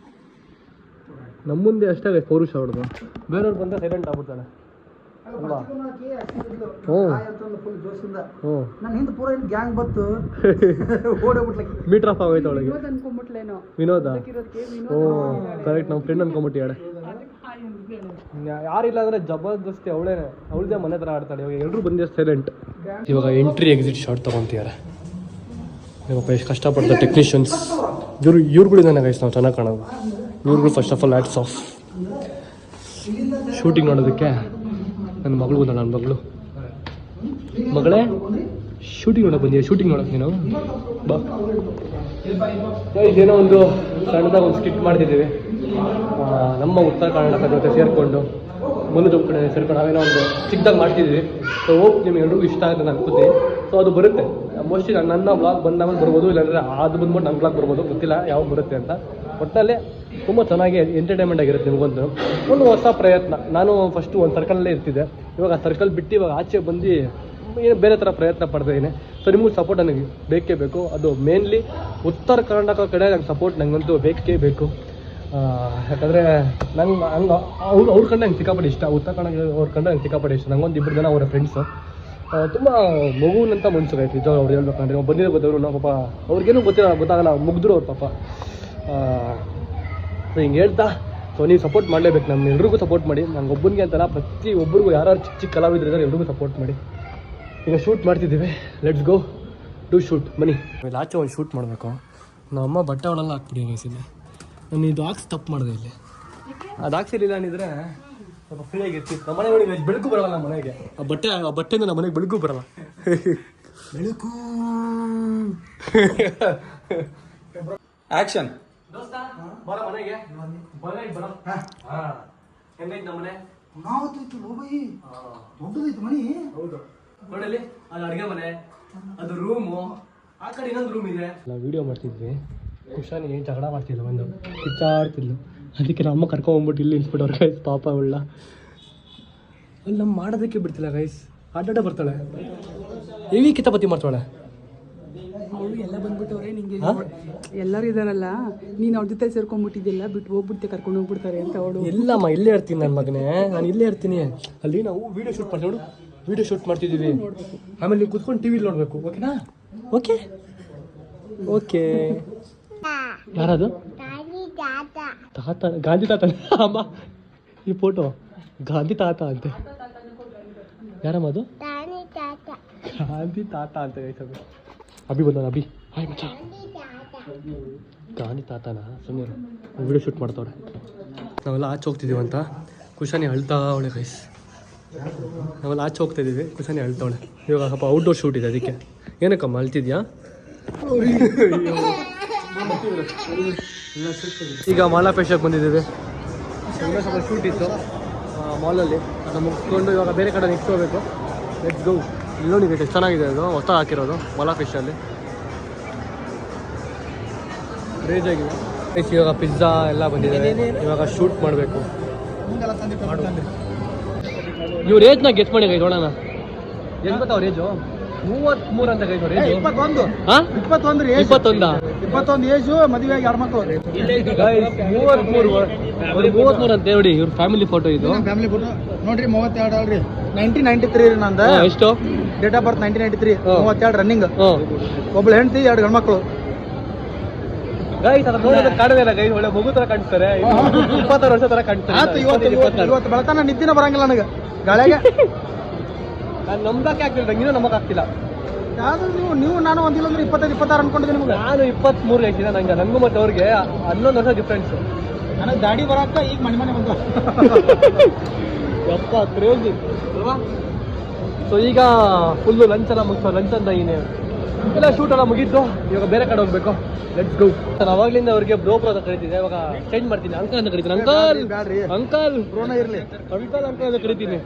A: ನಮ್ಮ ಮುಂದೆ ಅಷ್ಟೇ ಗೈಸ್ ಪೌರುಷ ಅವ್ರದ್ದು. ಬೇರೆಯವ್ರು ಬಂದರೆ ಸೈಲೆಂಟ್ ಆಗ್ಬಿಡ್ತಾಳೆ ಅಲ್ವಾ?
D: ನನ್ನ ಹಿಂದೆ ಪೂರ ಗ್ಯಾಂಗ್ ಬತ್ತು ಓಡೋಗ್ಬಿಟ್ಲಕ್ಕೆ.
A: ಮೀಟರ್ ಆಫ್ ಆಗೋಯ್ತು ಅವಳಿಗೆ. ವಿನೋದ? ಓ ಕರೆಕ್ಟ್, ನಮ್ಮ ಫ್ರೆಂಡ್ ಅನ್ಕೊಂಬಿಟ್ಟಿಯಾಳೆ. ಯಾರಿಲ್ಲ ಅಂದ್ರೆ ಜಬರ್ದಸ್ತಿ ಅವಳೇನೆ, ಅವಳದೇ ಮನೆ ಥರ ಆಡ್ತಾಳೆ. ಇವಾಗ ಎಲ್ಲರೂ ಬಂದಿರೋ ಸೈಲೆಂಟ್. ಇವಾಗ ಎಂಟ್ರಿ ಎಕ್ಸಿಟ್ ಶಾಟ್ ತೊಗೊತಿದ್ದಾರೆ. ಇವಾಗ ಎಷ್ಟು ಕಷ್ಟಪಡ್ತಾರೆ ಟೆಕ್ನಿಷಿಯನ್ಸ್. ಇವ್ರುಗಳಿಂದ ಗೈಸ್ ನಾವು ಚೆನ್ನಾಗಿ ಕಾಣೋದು. ಇವ್ರುಗಳು first of all hats off. Shooting ನೋಡೋದಕ್ಕೆ ನನ್ನ ಮಗಳು ಬಂದ. ನನ್ನ ಮಗಳೇ ಶೂಟಿಂಗ್ ನೋಡೋಕೆ ಬಂದಿದೆ. ಶೂಟಿಂಗ್ ನೋಡೋಕೆ ನೀನು ಬಾ. ಏನೋ ಒಂದು ಸಣ್ಣದಾಗ ಒಂದು ಸ್ಕಿಟ್ ಮಾಡ್ತಿದ್ದೀವಿ ನಮ್ಮ ಉತ್ತರ ಕರ್ನಾಟಕ ಜೊತೆ ಸೇರಿಕೊಂಡು, ಮುಂದೆ ಕಡೆ ಸೇರ್ಕೊಂಡು ನಾವೇನೋ ಒಂದು ಚಿಕ್ಕದಾಗಿ ಮಾಡ್ತಿದ್ದೀವಿ. ಸೊ ಹೋಗಿ ನಿಮ್ಗೆ ಎಲ್ರಿಗೂ ಇಷ್ಟ ಆಗುತ್ತೆ ನಾನು ಅನ್ಕೋತೀನಿ. ಸೊ ಅದು ಬರುತ್ತೆ ಮೋಸ್ಟ್ಲಿ. ನನ್ನ ವ್ಲಾಗ್ ಬಂದಾಗ ಬರ್ಬೋದು, ಇಲ್ಲಾಂದರೆ ಅದು ಬಂದ್ಬಿಟ್ಟು ನನ್ನ ವ್ಲಾಗ್ ಬರ್ಬೋದು, ಗೊತ್ತಿಲ್ಲ ಯಾವಾಗ ಬರುತ್ತೆ ಅಂತ. ಒಟ್ಟಿನಲ್ಲಿ ತುಂಬ ಚೆನ್ನಾಗಿ ಎಂಟರ್ಟೈನ್ಮೆಂಟ್ ಆಗಿರುತ್ತೆ ನಿಮಗೊಂದು. ಒಂದು ಹೊಸ ಪ್ರಯತ್ನ. ನಾನು ಫಸ್ಟು ಒಂದು ಸರ್ಕಲಲ್ಲೇ ಇರ್ತಿದ್ದೆ, ಇವಾಗ ಆ ಸರ್ಕಲ್ ಬಿಟ್ಟು ಇವಾಗ ಆಚೆ ಬಂದು ಏನು ಬೇರೆ ಥರ ಪ್ರಯತ್ನ ಪಡ್ತಾಯಿದ್ದೀನಿ. ಸೊ ನಿಮಗೂ ಸಪೋರ್ಟ್ ನನಗೆ ಬೇಕೇ ಬೇಕು. ಅದು ಮೇನ್ಲಿ ಉತ್ತರ ಕರ್ನಾಟಕ ಕಡೆ ನಂಗೆ ಸಪೋರ್ಟ್ ನನಗಂತೂ ಬೇಕೇ ಬೇಕು. ಯಾಕಂದರೆ ನಂಗೆ ಹಂಗೆ ಅವ್ರ ಕಂಡು ನಂಗೆ ಸಿಕ್ಕಾಪಟ್ಟೆ ಇಷ್ಟ. ಉತ್ತರ ಕನ್ನಡ ಅವ್ರ ಕಂಡು ನಂಗೆ ಸಿಕ್ಕಾಪಟ್ಟೆ ಇಷ್ಟ. ನಂಗೊಂದು 2 ಜನ ಅವರ ಫ್ರೆಂಡ್ಸು ತುಂಬ ಮಗುವಿನಂತ ಮನ್ಸು ಆಯ್ತು ನಿಜ. ಅವ್ರು ಹೇಳ್ಬೇಕಂದ್ರೆ ನಾವು ಬಂದಿರೋ ನಾವು ಪಾಪ ಅವ್ರಿಗೇನು ಗೊತ್ತಾಗಲ್ಲ, ಮುಗಿದ್ರು ಅವ್ರು ಪಾಪ. ಸೊ ಹಿಂಗೆ ಹೇಳ್ತಾ, ಸೊ ನೀವು ಸಪೋರ್ಟ್ ಮಾಡಲೇಬೇಕು. ನಮ್ಮ ಎಲ್ರಿಗೂ ಸಪೋರ್ಟ್ ಮಾಡಿ. ನಂಗೆ ಒಬ್ಬನಿಗೆ ಅಂತಲ್ಲ, ಪ್ರತಿಯೊಬ್ಬರಿಗೂ ಯಾರು ಚಿಕ್ಕ ಚಿಕ್ಕ ಕಲಾವಿದರಿದ್ದಾರೆ ಎಲ್ರಿಗೂ ಸಪೋರ್ಟ್ ಮಾಡಿ. ಈಗ ಶೂಟ್ ಮಾಡ್ತಿದ್ದೀವಿ, ಲೆಟ್ಸ್ ಗೋ ಟು ಶೂಟ್. ಬನ್ನಿ, ಇಲ್ಲಿ ಆಚೆ ಒಂದು ಶೂಟ್ ಮಾಡಬೇಕು. ನಮ್ಮಮ್ಮ ಬಟ್ಟೆ ಅವಳೆಲ್ಲ ಹಾಕ್ಬಿಡಿ ಅನಿಸಿದೆ. ನಾನು ಇದು ಹಾಕ್ಸಿ ತಪ್ಪು ಮಾಡಿದೆ ಇಲ್ಲಿ. ಅದು ಹಾಕ್ಸಿರ್ಲಿಲ್ಲ ಅಂದಿದ್ರೆ ಸ್ವಲ್ಪ ಫ್ರೀಯಾಗಿ ಇರ್ತಿತ್ತು. ನಮ್ಮ ಮನೆಗೆ ಬೆಳಕು ಬರಲ್ಲ. ನಮ್ಮ ಮನೆಗೆ ಆ ಬಟ್ಟೆಯಿಂದ ನಮ್ಮ ಮನೆಗೆ ಬೆಳಕು ಬರಲ್ಲ. ಬೆಳಕು
D: ಆಕ್ಷನ್.
A: ದೋಸ್ತ ಬರ ಮನೆಗೆ. ಬರ. ಹೆಂಗೈತೆ ನಮ್ಮ ಮನೆ?
D: ದೊಡ್ಡದೈತು ಮನಿ.
A: ಹೌದು ನೋಡಲ್ಲಿ, ಅದು ಅಡುಗೆ ಮನೆ, ಅದು ರೂಮು, ಆ ಕಡೆ ಇನ್ನೊಂದು ರೂಮ್ ಇದೆ. ನಾವು ವಿಡಿಯೋ ಮಾಡ್ತಿದ್ವಿ. ಕುಶಾನಿ ಜಗಳ ಮಾಡ್ತಿದ್ಲು, ಒಂದು ಕಿಚ್ಚಾಡ್ತಿದ್ಲು. ಅದಕ್ಕೆ ನಮ್ಮ ಕರ್ಕೊಂಡ್ಬಂದ್ಬಿಟ್ಟು ಇಲ್ಲಿ ನಿಲ್ಸ್ಬಿಟ್ಟು ಅವ್ರ ಗೈಸ್ ಪಾಪ ಉಳ್ಳ. ಅಲ್ಲಿ ನಮ್ಮ ಮಾಡೋದಕ್ಕೆ ಬಿಡ್ತಿಲ್ಲ ಗೈಸ್. ಅಡ್ಡಾಡ ಬರ್ತಾಳೆ, ಹೆವಿ ಕಿತಾಪತಿ ಮಾಡ್ತಾಳೆ.
G: ಅವಳು ಎಲ್ಲ ಬಂದ್ಬಿಟ್ಟವ್ರೆ ನಿಂಗೆ. ಎಲ್ಲರೂ ಇದಾರಲ್ಲ, ನೀನು ಅವ್ರ ಜೊತೆ ಸೇರ್ಕೊಂಡ್ಬಿಟ್ಟಿದ್ದಿಲ್ಲ, ಬಿಟ್ಟು ಹೋಗ್ಬಿಡ್ತೆ, ಕರ್ಕೊಂಡು ಹೋಗ್ಬಿಡ್ತಾರೆ ಅಂತ ಅವಳು.
A: ಎಲ್ಲಮ್ಮ ಇಲ್ಲೇ ಇರ್ತೀನಿ ನನ್ನ ಮಗನೇ, ನಾನು ಇಲ್ಲೇ ಇರ್ತೀನಿ. ಅಲ್ಲಿ ನಾವು ವಿಡಿಯೋ ಶೂಟ್ ಮಾಡ್ತೀವಿ, ನೋಡು ವಿಡಿಯೋ ಶೂಟ್ ಮಾಡ್ತಿದ್ದೀವಿ. ಆಮೇಲೆ ನೀವು ಕುತ್ಕೊಂಡು ಟಿವಿಲಿ ನೋಡಬೇಕು, ಓಕೆನಾ? Okay okay. ಯಾರದು? ತಾತ ಗಾಂಧಿ ತಾತ ಅಮ್ಮ ಈ ಫೋಟೋ ಗಾಂಧಿ ತಾತ ಅಂತೆ ಯಾರಮ್ಮ ಅದು ಗಾಂಧಿ ತಾತ ಅಂತ ಹೇಳ್ತಾರೆ ಅಭಿ ಬಂದ ಅಭಿ ಹಾಯ್ ಮಚ್ಚ ಗಾಂಧಿ ತಾತನ ಸುಮ್ಮನೆ ವಿಡಿಯೋ ಶೂಟ್ ಮಾಡ್ತವ್ರೆ ನಾವೆಲ್ಲ ಆಚೆ ಹೋಗ್ತಿದ್ದೀವಂತ ಕುಶಾನಿ ಅಳ್ತಾ ಅವಳೆ ಗೈಸ್ ನಾವೆಲ್ಲ ಆಚೆ ಹೋಗ್ತಾ ಇದ್ದೀವಿ ಕುಶಾನಿ ಅಳ್ತಾವಳೆ ಇವಾಗ ಸ್ವಲ್ಪ ಔಟ್ಡೋರ್ ಶೂಟ್ ಇದೆ ಅದಕ್ಕೆ ಏನಕ್ಕಮ್ಮ ಅಳ್ತಿದ್ಯಾ ಈಗ ಮಾಲಾಪೇಶಕ್ಕೆ ಬಂದಿದ್ದೀವಿ ಸ್ವಲ್ಪ ಶೂಟ್ ಇತ್ತು ಮಾಲಲ್ಲಿ ಅದನ್ನು ಮುಗಿಸ್ಕೊಂಡು ಇವಾಗ ಬೇರೆ ಕಡೆ ನೆಕ್ಸ್ಟ್ ಹೋಗ್ಬೇಕು ಲೆಟ್ಸ್ ಗೋ ಇಲ್ಲಿ ಎಷ್ಟು ಚೆನ್ನಾಗಿದೆ ಅದು ಹೊಸ ಹಾಕಿರೋದು ಮಾಲಾಪೇಶಲ್ಲಿ ರೇಜ್ ಆಗಿದೆ ಇವಾಗ ಪಿಜ್ಜಾ ಎಲ್ಲ ಬಂದಿದೆ ಇವಾಗ ಶೂಟ್ ಮಾಡಬೇಕು ಇವ್ರು ರೇಜ್ನ ಗೆಸ್ಟ್ ಮಾಡಿ ಗೈ ನೋಡೋಣ ಎಷ್ಟು ಗೊತ್ತಾವ ರೇಜು 33 ಅಂತ ಗೈ ರೇಜು
D: 21
A: ಹಾಂ
D: 21 ಏಜ್ 21 ಏಜು ಮದುವೆ ಆಗಿ 2 ಮಕ್ಕಳು
A: 33 ಅಂತ ನೋಡಿ ಇವ್ರ ಫ್ಯಾಮಿಲಿ ಫೋಟೋ ಇದು
D: ಫ್ಯಾಮಿಲಿ ಫೋಟೋ ನೋಡ್ರಿ 32 ಅಲ್ರಿ 1993 ರೀ ನಂದು
A: ಎಷ್ಟು
D: ಡೇಟ್ ಆಫ್ ಬರ್ತ್ 1993 32 ರನ್ನಿಂಗ್ ಒಬ್ಳು ಹೆಂಡತಿ 2 ಗಂಡ್ಮಕ್ಳು
A: ಗೈಸ್ ಅದ್ರ ನೋಡೋದು ಕಾಣೋದಿಲ್ಲ ಗೈಸ್ ಒಳ್ಳೆ ಮಗು ತರ ಕಾಣಿಸ್ತಾರೆ 26 ವರ್ಷ ತರ ಕಾಣಿಸ್ತಾರೆ
D: ಇವತ್ತು ಬೆಳತನ ನಿದ್ದಿನ ಬರಂಗಿಲ್ಲ ನನಗೆ ಗಾಳಿಗೆ
A: ನಾನು ನಂಬಕ್ಕೆ ಆಗ್ತಿಲ್ಲ ಇನ್ನೂ ನಂಬಕ್ ಆಗ್ತಿಲ್ಲ
D: ಯಾವ್ದು ನೀವು ನಾನು ಒಂದಿಲ್ಲ ಅಂದ್ರೆ 25-26 ಅನ್ಕೊಂಡಿದ್ದೆ ನಿಮ್ಗೆ
A: ನಾನು 23 ಹೇಳ್ತೀನಿ ನಂಗೆ ನಂಗೂ ಮತ್ತೆ ಅವ್ರಿಗೆ 11 ವರ್ಷ ಡಿಫ್ರೆನ್ಸ್
D: ನನಗೆ ದಾಡಿ ಬರಾಕ ಈಗ ಮನೆ ಬಂತು
A: ಯಪ್ಪ ಕ್ರೇಜಿ ಅಲ್ವಾ ಸೊ ಈಗ ಫುಲ್ಲು ಲಂಚ್ ಎಲ್ಲ ಮುಗಿಸೋ ಲಂಚ್ ಅಂತ ಎಲ್ಲ ಶೂಟ್ ಎಲ್ಲ ಮುಗೀತು ಇವಾಗ ಬೇರೆ ಕಡೆ ಹೋಗ್ಬೇಕು ಲೆಟ್ಸ್ ಗೋ ನಾನು ಅವಾಗ್ಲಿಂದ ಅವ್ರಿಗೆ ಬ್ರೋ ಅಂತ ಕರಿತಿದ್ದೆ ಇವಾಗ ಚೇಂಜ್ ಮಾಡ್ತೀನಿ ಅಂಕಲ್ ಅಂತ ಕರಿತೀನಿ ಅಂಕಲ್ ಅಂಕಲ್
D: ಬ್ರೋನ ಇರ್ಲಿ
A: ಅಂಕಲ್ ಅಂಕಲ್ ಅಂತ ಕರಿತೀನಿ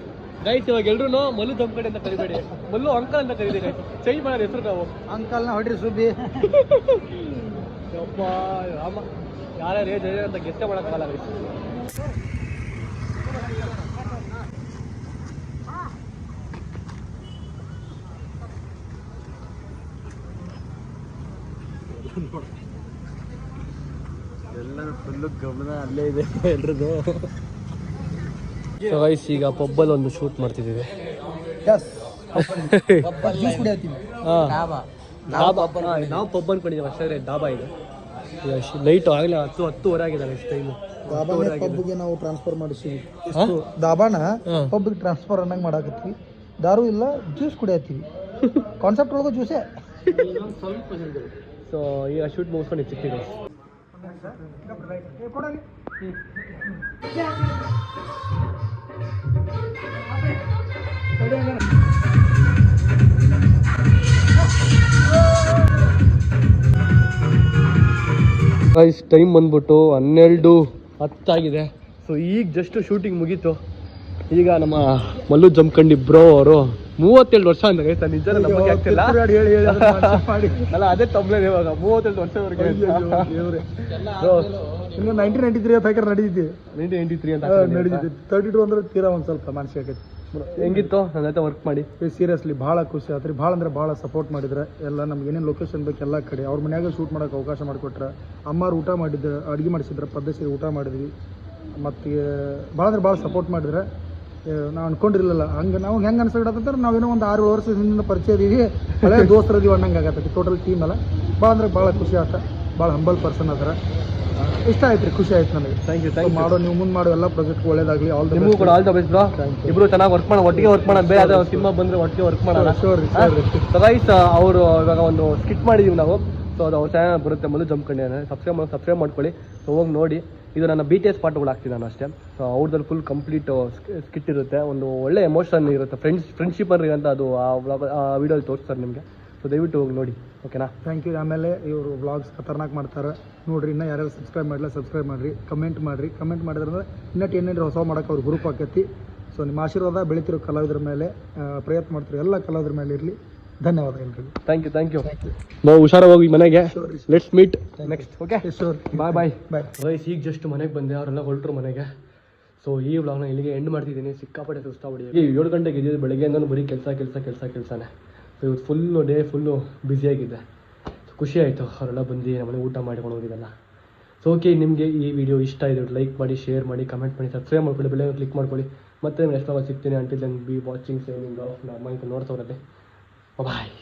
A: ಗೈಸ್ ಇವಾಗ ಎಲ್ರು ಮಲ್ಲು ದಮ್ಕಡೆ ಅಂತ ಕರಿಬೇಡಿ ಮಲ್ಲು ಅಂಕಲ್ ಅಂತ ಕರಿತೀವಿ ಗೈಸ್ ಚೇಂಜ್ ಮಾಡೋದು ಹೆಸರು ನಾವು
D: ಅಂಕಲ್ನ ಹೊಡ್ರಿ ಸುಬ್ಬಿ
A: ಯಪ್ಪ ಅಮ್ಮ ಯಾರ್ಯಾರು ಏಜ್ ಅಂತ ಗೆಸ್ಟೇ ಮಾಡೋಕ್ಕಾಗಲ್ಲ ಗೈಸ್
B: ಎಲ್ಲರೂ ಫುಲ್ಲು ಗಮನ ಅಲ್ಲೇ ಇದೆ ಎಲ್ರದ್ದು.
A: ಸೊ ಗೈಸ್ ಈಗ ಪಬ್ಬಲ್ಲಿ ಒಂದು ಶೂಟ್ ಮಾಡ್ತಿದ್ದೀವಿ. ನಾವು ಪಬ್ ಅನ್ಕೊಂಡಿದ್ದೀವಿ ಅಷ್ಟೇ, ಡಾಬಾ ಇದೆ. ಲೈಟ್ ಆಗಲೇ 10-10:30 ಆಗಿದೆ ಇಷ್ಟು ಟೈಮು.
D: ಪಬ್ಗೆ ನಾವು ಟ್ರಾನ್ಸ್ಫರ್ ಮಾಡಿಸ್ತೀವಿ. ದಾಬಾನ ಪಬ್ಗೆ ಟ್ರಾನ್ಸ್ಫರ್ ಅನ್ನಂಗೆ ಮಾಡಾಕತ್ತೀವಿ. ದಾರು ಇಲ್ಲ, ಜ್ಯೂಸ್ ಕುಡಿಯತ್ತೀವಿ. ಕಾನ್ಸೆಪ್ಟ್ ಒಳಗೆ ಜ್ಯೂಸೇ.
A: ಸೊ ಈಗ ಶೂಟ್ ಮುಗಿಸ್ಕೊಂಡು ಸಿಗ್ತೀವಿ. ಗೈಸ್ ಟೈಮ್ ಬಂದ್ಬಿಟ್ಟು 12:10 ಆಗಿದೆ. ಸೊ ಈಗ ಜಸ್ಟ್ ಶೂಟಿಂಗ್ ಮುಗೀತು. ಈಗ ನಮ್ಮ ಮಲ್ಲು ಜಮ್ಕಂಡಿ ಬ್ರೋ ಅವರು 37 ವರ್ಷ ಅಂತ ಗೈಸ್, ನಿಜ ನಮಗೆ ಆಗ್ತಿಲ್ಲ ಅಲ್ಲ, ಅದೇ ತಬ್ಲೇನೆ ಇವಾಗ 37 ವರ್ಷದವರೆಗೆ.
D: ಇನ್ನು 1993 ಪ್ಯಾಕರ್ ನಡೀತಿದ್ದೆ,
A: 1993 ಅಂತ
D: ನಡೀತಿದ್ದೆ. 32 ಅಂದ್ರೆ ತೀರಾ ಒಂದು ಸ್ವಲ್ಪ ಮನಸ್ಸಿಗೆ ಆಗೈತಿ.
A: ಹೆಂಗಿತ್ತು ನನ್ನ ಜೊತೆ ವರ್ಕ್ ಮಾಡಿ?
D: ಸೀರಿಯಸ್ಲಿ ಭಾಳ ಖುಷಿ ಆತ್ರಿ. ಭಾಳ ಅಂದ್ರೆ ಭಾಳ ಸಪೋರ್ಟ್ ಮಾಡಿದ್ರೆ ಎಲ್ಲ ನಮ್ಗೆ ಏನೇನು ಲೊಕೇಶನ್ ಬೇಕು ಎಲ್ಲ ಕಡೆ ಅವ್ರ ಮನ್ಯಾಗ ಶೂಟ್ ಮಾಡೋಕೆ ಅವಕಾಶ ಮಾಡಿಕೊಟ್ರೆ. ಅಮ್ಮಾರು ಊಟ ಮಾಡಿದ್ರು, ಅಡುಗೆ ಮಾಡಿಸಿದ್ರೆ, ಪದ್ಧತಿ ಊಟ ಮಾಡಿದ್ವಿ. ಮತ್ತು ಭಾಳ ಅಂದ್ರೆ ಭಾಳ ಸಪೋರ್ಟ್ ಮಾಡಿದ್ರೆ. ನಾವು ಅನ್ಕೊಂಡಿರಲಿಲ್ಲ ಹಂಗೆ. ನಾವು ಹೆಂಗೆ ಅನ್ಸಕತ್ತಂದ್ರೆ ನಾವೇನೋ ಒಂದು 6 ವರ್ಷ ಹಿಂದಿನ ಪರಿಚಯ ಇದೀವಿ, ಹಳೆ ದೋಸ್ತರದೀವಿ ಅನ್ನಂಗೆ ಆಗತ್ತೆ. ಟೋಟಲ್ ಟೀಮ್ ಎಲ್ಲ ಭಾಳ ಅಂದ್ರೆ ಭಾಳ ಖುಷಿ ಆತ. ಭಾಳ ಹಂಬಲ್ ಪರ್ಸನ್ ಅದರ. ಇಷ್ಟ ಆಯ್ತು ರೀ, ಖುಷಿ ಆಯ್ತು ನನಗೆ. ಥ್ಯಾಂಕ್ ಯು ಮಾಡೋ, ನೀವು ಮುಂದೆ ಮಾಡೋ ಎಲ್ಲ ಪ್ರಾಜೆಕ್ಟ್ ಒಳ್ಳೇದಾಗಲಿ.
A: ನಿಮಗೂ ಕೂಡ ಆಲ್ ದ ಬೆಸ್ಟ್ ಬ್ರೋ. ಇಬ್ರು ಚೆನ್ನಾಗಿ ವರ್ಕ್ ಮಾಡೋಣ, ಒಟ್ಟಿಗೆ ವರ್ಕ್ ಮಾಡೋಣ. ಬೇರೆ ಯಾವುದೋ ಸಿನಿಮಾ ಬಂದರೆ ಒಟ್ಟಿಗೆ ವರ್ಕ್ ಮಾಡೋಣ. ಸೊ ಗೈಸ್ ಅವರು ಇವಾಗ ಒಂದು ಸ್ಕಿಟ್ ಮಾಡಿದ್ದೀವಿ ನಾವು. ಸೊ ಅದು ಅವ್ರ ಚಾನಲ್ ಬರುತ್ತೆ, ಮಲ್ಲು ಜಮ್ಕಂಡಿ. ಸಬ್ಸ್ಕ್ರೈಬ್ ಮಾಡ್ಕೊಳ್ಳಿ. ಸೊ ಹೋಗಿ ನೋಡಿ. ಇದು ನನ್ನ BTS ಪಾರ್ಟ್ಗಳು ಹಾಕ್ತೀನಿ ನಾನು ಅಷ್ಟೇ. ಸೊ ಅವ್ರದ್ದಲ್ಲಿ ಫುಲ್ ಕಂಪ್ಲೀಟ್ ಸ್ಕಿಟ್ ಇರುತ್ತೆ, ಒಂದು ಒಳ್ಳೆ ಎಮೋಷನ್ ಇರುತ್ತೆ, ಫ್ರೆಂಡ್ಶಿಪ್ ಅನ್ನಿ ಅಂತ ಅದು ಆ ವಿಡಿಯೋಲಿ ತೋರಿಸ್ತಾರೆ ನಿಮಗೆ. ಸೊ ದಯವಿಟ್ಟು ಹೋಗಿ ನೋಡಿ, ಓಕೆನಾ?
D: Thank you. ಆಮೇಲೆ ಇವರು ವ್ಲಾಗ್ಸ್ ಖತರ್ನಾಕ್ ಮಾಡ್ತಾರೆ ನೋಡಿರಿ. ಇನ್ನೂ ಯಾರ್ಯಾರು ಸಬ್ಸ್ಕ್ರೈಬ್ ಮಾಡಿಲ್ಲ ಸಬ್ಸ್ಕ್ರೈಬ್ ಮಾಡಿರಿ, ಕಮೆಂಟ್ ಮಾಡಿರಿ. ಕಮೆಂಟ್ ಮಾಡಿದ್ರೆ ಇನ್ನಟ್ಟು ಏನೇನು ಹೊಸ ಮಾಡೋಕೆ ಅವ್ರು ಗ್ರೂಪ್ ಆಕೈತಿ. ಸೊ ನಿಮ್ಮ ಆಶೀರ್ವಾದ ಬೆಳಿತಿರೋ ಕಲಾವಿದರ ಮೇಲೆ, ಪ್ರಯತ್ನ ಮಾಡ್ತಿರೋ ಎಲ್ಲ ಕಲಾವಿದರ ಮೇಲೆ ಇರಲಿ. ಧನ್ಯವಾದ ಎಲ್ರಿಗೂ.
A: Thank you. ನಾವು ಹುಷಾರಾಗಿ ಹೋಗಿ ಮನೆಗೆ. Let's meet next. Okay, bye. ವೈಸ್ ಈಗ ಜಸ್ಟ್ ಮನೆಗೆ ಬಂದೆ, ಅವರೆಲ್ಲ ಹೊರಟರು ಮನೆಗೆ. ಸೊ ಈ ವ್ಲಾಗ್ನ ಇಲ್ಲಿಗೆ ಎಂಡ್ ಮಾಡ್ತಿದ್ದೀನಿ. ಸಿಕ್ಕಾಪಟ್ಟೆ ಸುಸ್ತಾಗ್ಬಿಡಿ. ಈಗ 7 ಗಂಟೆಗೆ ಇದ್ದಿದ್ದು, ಬೆಳಗ್ಗೆಯಿಂದಲೂ ಬರೀ ಕೆಲಸನೇ. ಸೊ ಇವತ್ತು ಫುಲ್ಲು ಡೇ ಫುಲ್ಲು ಬ್ಯುಸಿಯಾಗಿದ್ದೆ. ಸೊ ಖುಷಿ ಆಯಿತು ಅವರೆಲ್ಲ ಬಂದು ನಮ್ಮನೆ ಊಟ ಮಾಡ್ಕೊಂಡು ಹೋಗಿದ್ದಲ್ಲ. ಸೊ ಓಕೆ, ನಿಮಗೆ ಈ ವಿಡಿಯೋ ಇಷ್ಟ ಇದೆ ಲೈಕ್ ಮಾಡಿ, ಶೇರ್ ಮಾಡಿ, ಕಮೆಂಟ್ ಮಾಡಿ, ಸಬ್ಸ್ಕ್ರೈಬ್ ಮಾಡ್ಕೊಳ್ಳಿ, ಬೆಲೆ ಕ್ಲಿಕ್ ಮಾಡ್ಕೊಳ್ಳಿ. ಮತ್ತೆ ನೆಕ್ಸ್ಟ್ ವ್ಲಾಗ್ ಸಿಗ್ತೀನಿ. Until then be watching saving of ನಮ್ಮ ನೋಡ್ತವ್ರಲ್ಲಿ. ಬಾಯ್.